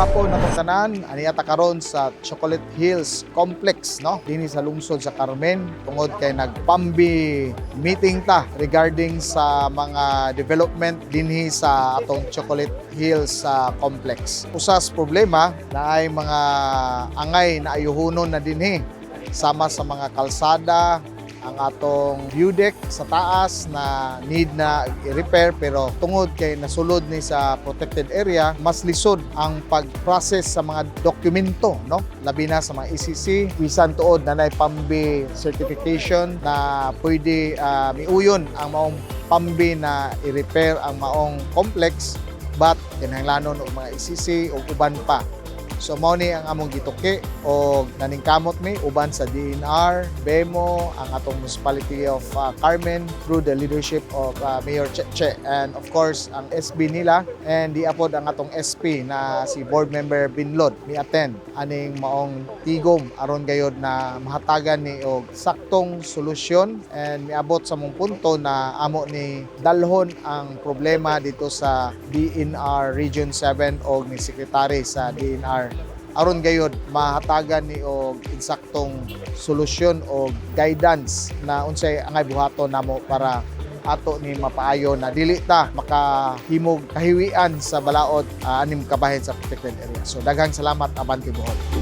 hapon natong tanan, aniata karon sa Chocolate Hills Complex, no? Dinhi sa lungsod sa Carmen tungod kay nagpambi meeting ta regarding sa mga development dinhi sa atong Chocolate Hills Complex. Usas problema na ay mga angay na ayuhunon na dinhi sama sa mga kalsada, ang atong view deck sa taas na need na i-repair, pero tungod kay nasulod ni sa protected area, mas lisod ang pag-process sa mga dokumento, no? Labi na sa mga ECC, bisan tuod na pambi certification na pwede miuyon ang maong pambi na i-repair ang maong complex, but kinahanglanon og mga ECC o uban pa. So mao ni ang among gituki o naningkamot mi uban sa DNR, BEMO, ang atong Municipality of Carmen through the leadership of Mayor Cheche, and of course ang SB nila, and diapod ang atong SP na si Board Member Binlod mi attend aning maong tigom aron gayod na mahatagan ni og saktong solusyon and miabot sa mong punto na amo ni dalhon ang problema dito sa DNR Region 7 o ni Secretary sa DNR aron gayod mahatagan ni og eksaktong solusyon o guidance na unsay angay buhaton namo para ato ni mapaayo na dili ta makahimog kahiwian sa balaod anim kabahin sa protected area. So daghang salamat, Abante Bohol.